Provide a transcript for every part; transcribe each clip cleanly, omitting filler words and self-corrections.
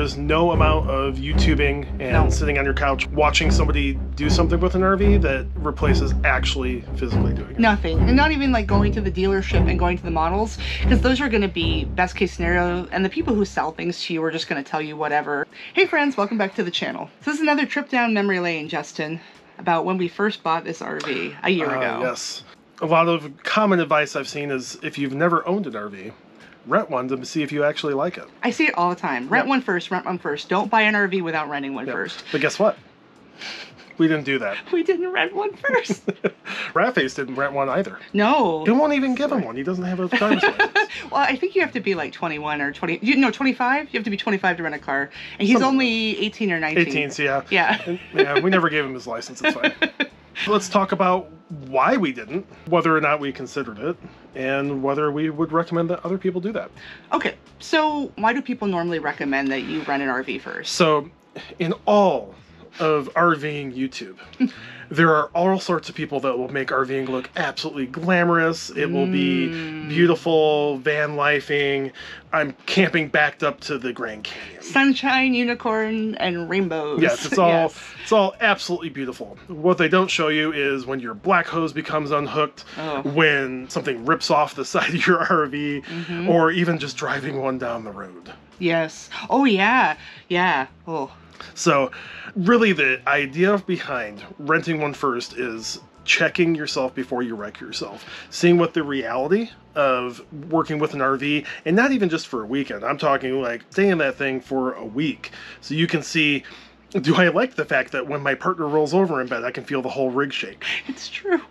is no amount of YouTubing and sitting on your couch watching somebody do something with an RV that replaces actually physically doing it. Nothing. And not even like going to the dealership and going to the models, because those are going to be best case scenario, and the people who sell things to you are just going to tell you whatever. Hey friends, welcome back to the channel. So this is another trip down memory lane, Justin, about when we first bought this RV a year ago. Yes. A lot of common advice I've seen is if you've never owned an RV, rent one to see if you actually like it. I see it all the time. Rent one first, rent one first. Don't buy an RV without renting one first. But guess what? We didn't do that. We didn't rent one first. Ratface didn't rent one either. No. They won't even give him one. He doesn't have a driver's license. Well, I think you have to be like 21 or 20. No, 25? You have to be 25 to rent a car. And he's only 18 or 19. 18, so yeah. Yeah. Yeah, we never gave him his license. It's fine. Let's talk about why we didn't, whether or not we considered it, and whether we would recommend that other people do that. Okay, so why do people normally recommend that you rent an RV first? So, in all of RVing YouTube, there are all sorts of people that will make RVing look absolutely glamorous. It will be beautiful, van lifing. I'm camping backed up to the Grand Canyon. Sunshine, unicorn, and rainbows. Yes, it's all absolutely beautiful. What they don't show you is when your black hose becomes unhooked, when something rips off the side of your RV, or even just driving one down the road. Yes. Oh, yeah. Yeah. Oh. So really the idea behind renting one first is checking yourself before you wreck yourself. Seeing what the reality of working with an RV, and not even just for a weekend. I'm talking like stay in that thing for a week. So you can see, do I like the fact that when my partner rolls over in bed, I can feel the whole rig shake? It's true.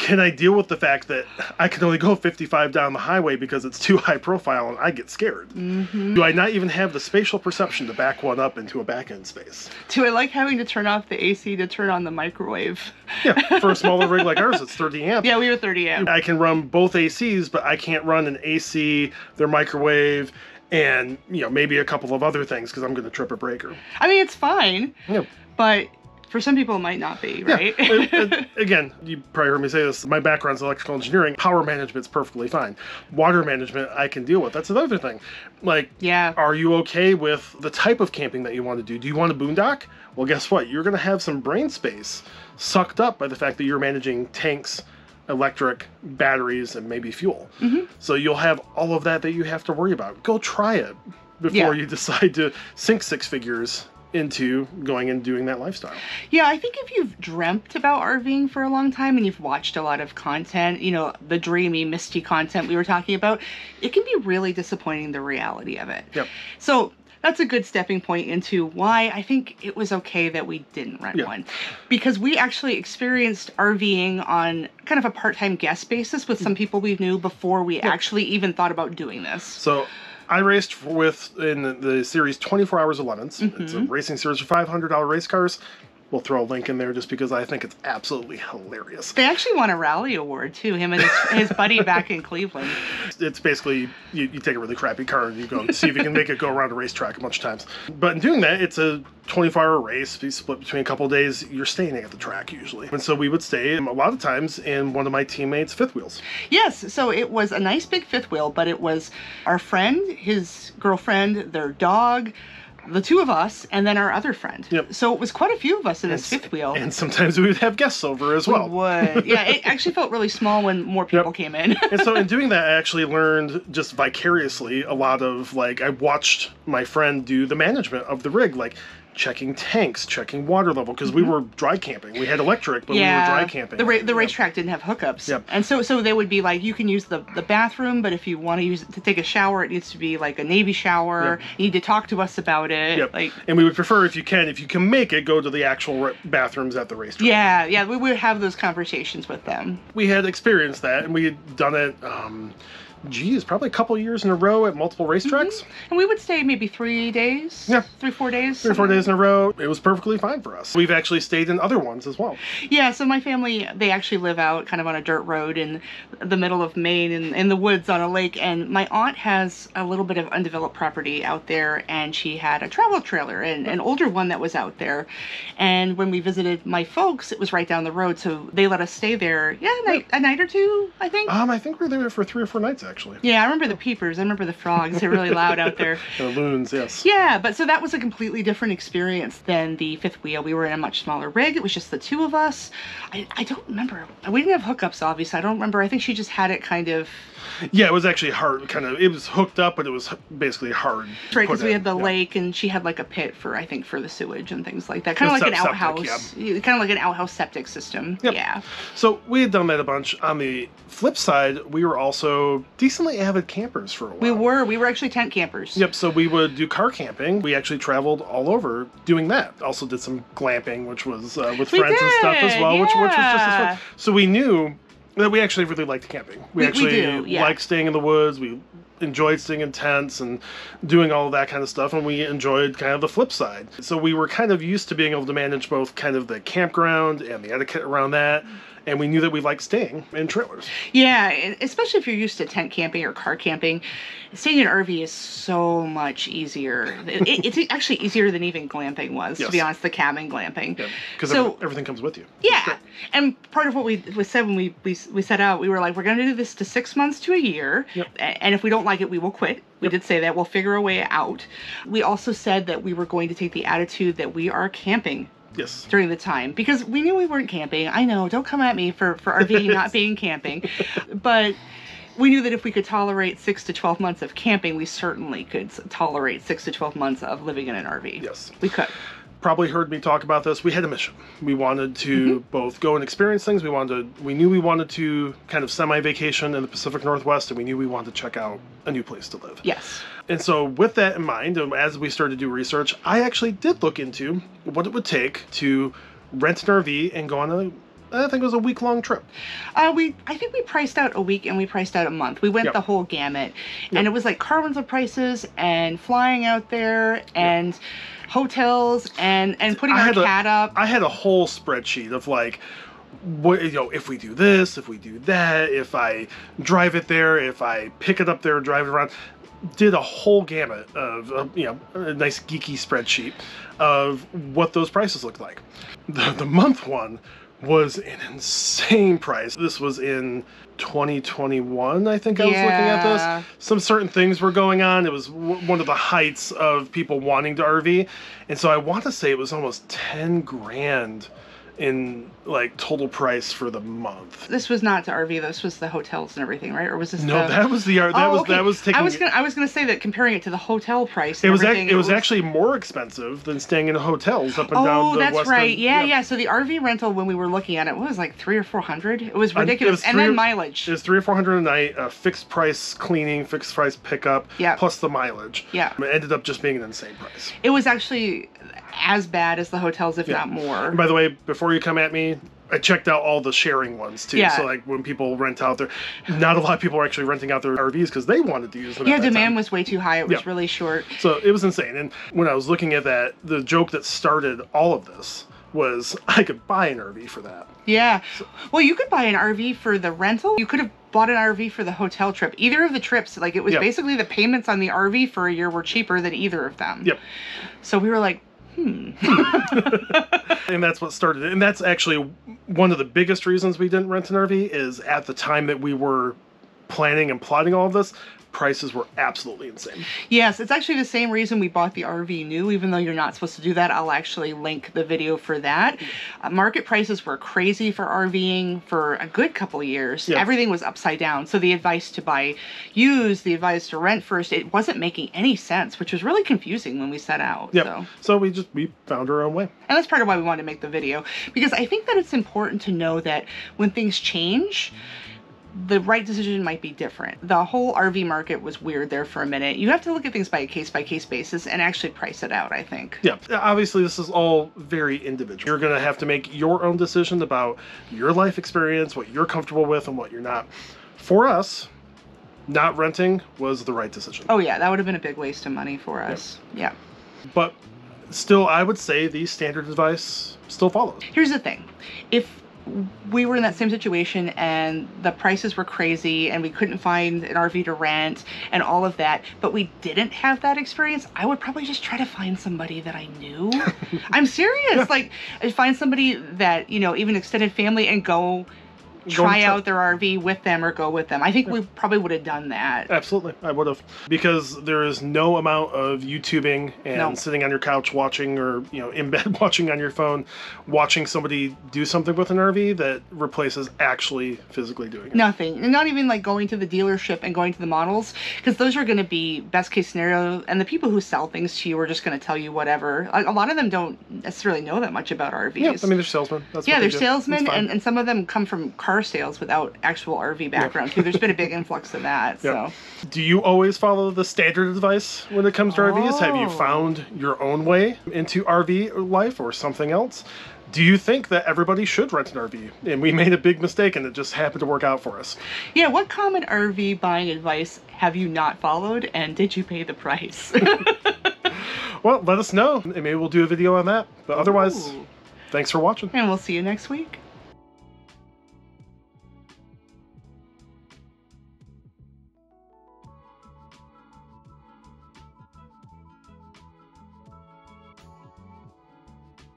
Can I deal with the fact that I can only go 55 down the highway because it's too high profile and I get scared? Do I not even have the spatial perception to back one up into a back end space? Do I like having to turn off the AC to turn on the microwave? Yeah, for a smaller rig like ours, it's 30 amp. Yeah, we were 30 amp. I can run both ACs, but I can't run an AC, their microwave, and maybe a couple of other things because I'm going to trip a breaker. I mean, it's fine, yeah, but for some people it might not be, right? Yeah. Again, you probably heard me say this, my background's electrical engineering. Power management's perfectly fine. Water management I can deal with. That's another thing. Like, are you okay with the type of camping that you want to do? Do you want a boondock? Well, guess what? You're going to have some brain space sucked up by the fact that you're managing tanks, electric, batteries, and maybe fuel. So you'll have all of that you have to worry about. Go try it before you decide to sink six figures into going and doing that lifestyle. Yeah, I think if you've dreamt about RVing for a long time and you've watched a lot of content, the dreamy, misty content we were talking about, it can be really disappointing, the reality of it. Yep. So that's a good stepping point into why I think it was okay that we didn't rent one. Because we actually experienced RVing on kind of a part-time guest basis with some people we knew before we actually even thought about doing this. So I raced in the series 24 Hours of Lemons. It's a racing series for $500 race cars. We'll throw a link in there just because I think it's absolutely hilarious. They actually won a rally award, too, him and his buddy back in Cleveland. It's basically, you take a really crappy car and you go see if you can make it go around a racetrack a bunch of times. But in doing that, it's a 24-hour race. Be split between a couple of days. You're staying at the track usually. And so we would stay a lot of times in one of my teammates' fifth wheels. Yes, so it was a nice big fifth wheel, but it was our friend, his girlfriend, their dog, the two of us, and then our other friend. Yep. So it was quite a few of us in this fifth wheel. And sometimes we would have guests over as well. We would. Yeah, it actually felt really small when more people came in. And so in doing that, I actually learned just vicariously a lot of, I watched my friend do the management of the rig, checking tanks, checking water level, because we were dry camping. We had electric, but we were dry camping. The racetrack didn't have hookups. Yep. And so they would be like, you can use the bathroom, but if you want to use it to take a shower, it needs to be like a Navy shower. You need to talk to us about it. Yep. And we would prefer, if you can make it, go to the actual bathrooms at the racetrack. Yeah, we would have those conversations with them. We had experienced that, and we had done it, probably a couple years in a row at multiple racetracks. And we would stay maybe 3 days? Yeah. 3-4 days? 3-4 days in a row. It was perfectly fine for us. We've actually stayed in other ones as well. Yeah, so my family, they actually live out kind of on a dirt road in the middle of Maine in the woods on a lake, and my aunt has a little bit of undeveloped property out there, and she had a travel trailer, and an older one that was out there. And when we visited my folks, it was right down the road, so they let us stay there, a night or two, I think. I think we were there for 3 or 4 nights, actually. actually. Yeah, I remember the peepers. I remember the frogs. They're really loud out there. The loons, yes. Yeah, but so that was a completely different experience than the fifth wheel. We were in a much smaller rig. It was just the two of us. I don't remember. We didn't have hookups, obviously. I don't remember. I think she just had it kind of... Yeah, it was actually hard. It was hooked up, but it was basically hard. Right, because we had the lake, and she had like a pit for the sewage and things like that. Kind of like an outhouse. Kind of like an outhouse septic system. Yep. Yeah. So we had done that a bunch. On the flip side, we were also decently avid campers for a while. We were actually tent campers. Yep, so we would do car camping. We actually traveled all over doing that. Also did some glamping, which was with friends and stuff as well, which was just as fun. So we knew that we actually really liked camping. We actually liked staying in the woods. We enjoyed staying in tents and doing all of that kind of stuff, and we enjoyed kind of the flip side. So we were kind of used to being able to manage both kind of the campground and the etiquette around that, and we knew that we liked staying in trailers. Yeah, especially if you're used to tent camping or car camping, staying in an RV is so much easier. It's actually easier than even glamping was, to be honest, the cabin glamping. Yeah, because everything comes with you. Yeah, and part of what we said when we set out, we were like, we're going to do this to 6 months to a year, and if we don't like it, we will quit. We did say that. We'll figure a way out. We also said that we were going to take the attitude that we are camping. Yes. During the time, because we knew we weren't camping. I know, don't come at me for RVing not being camping, but we knew that if we could tolerate 6 to 12 months of camping, we certainly could tolerate 6 to 12 months of living in an RV. Yes. We could. Probably heard me talk about this. We had a mission. We wanted to both go and experience things. We knew we wanted to kind of semi-vacation in the Pacific Northwest, and we knew we wanted to check out a new place to live. Yes. And so with that in mind, as we started to do research, I actually did look into what it would take to rent an RV and go on I think it was a week-long trip. I think we priced out a week and we priced out a month. We went the whole gamut. And it was like car rental prices and flying out there and hotels and putting our cat up. I had a whole spreadsheet of like, what, if we do this, if we do that, if I drive it there, if I pick it up there and drive it around. Did a whole gamut of, a nice geeky spreadsheet of what those prices looked like. The month one was an insane price. This was in 2021, I think I was looking at this. Some certain things were going on. It was one of the heights of people wanting to RV. And so I want to say it was almost 10 grand in like total price for the month. This was not to RV. This was the hotels and everything, right? Or was this? No, that was the that was taking. I was gonna say that comparing it to the hotel price. It was actually more expensive than staying in hotels up and down the western. Oh, that's right. Yeah. So the RV rental when we were looking at it was like $300 or $400. It was ridiculous, and then mileage. It was $300 or $400 a night, fixed price cleaning, fixed price pickup, plus the mileage. Yeah, it ended up just being an insane price. It was actually as bad as the hotels, if not more. And by the way, before you come at me, I checked out all the sharing ones too. So like when people rent out their, not a lot of people are actually renting out their RVs because they wanted to use them. Yeah, demand was way too high. It was really short. So it was insane. And when I was looking at that, the joke that started all of this was I could buy an RV for that. Yeah. Well, you could buy an RV for the rental. You could have bought an RV for the hotel trip. Either of the trips, like it was basically the payments on the RV for a year were cheaper than either of them. Yep. So we were like, And that's what started it. And that's actually one of the biggest reasons we didn't rent an RV is at the time that we were planning and plotting all of this, prices were absolutely insane. Yes, it's actually the same reason we bought the RV new, even though you're not supposed to do that. I'll actually link the video for that. Market prices were crazy for RVing for a good couple of years. Yeah. Everything was upside down. So the advice to buy used, the advice to rent first, it wasn't making any sense, which was really confusing when we set out. Yep. So we found our own way. And that's part of why we wanted to make the video, because I think that it's important to know that when things change, the right decision might be different. The whole RV market was weird there for a minute. You have to look at things by a case-by-case basis and actually price it out, I think. Yeah, obviously this is all very individual. You're going to have to make your own decision about your life experience, what you're comfortable with and what you're not. For us, not renting was the right decision. Oh yeah, that would have been a big waste of money for us. Yeah. But still, I would say the standard advice still follows. Here's the thing. If we were in that same situation and the prices were crazy and we couldn't find an RV to rent and all of that, but we didn't have that experience, I would probably just try to find somebody that I knew. I'm serious. Like, I'd find somebody that, even extended family and go try out their RV with them or go with them. I think we probably would have done that. Absolutely, I would have. Because there is no amount of YouTubing and sitting on your couch watching, or in bed watching on your phone, watching somebody do something with an RV that replaces actually physically doing it. Nothing. And not even like going to the dealership and going to the models, because those are going to be best case scenario, and the people who sell things to you are just going to tell you whatever. A lot of them don't necessarily know that much about RVs. Yeah, I mean, they're salesmen. That's they're salesmen, and some of them come from car sales without actual RV background too. There's been a big influx of that. So, do you always follow the standard advice when it comes to RVs? Have you found your own way into RV life or something else? Do you think that everybody should rent an RV? And we made a big mistake and it just happened to work out for us. Yeah, what common RV buying advice have you not followed, and did you pay the price? Well, let us know, and maybe we'll do a video on that. But otherwise, thanks for watching. And we'll see you next week.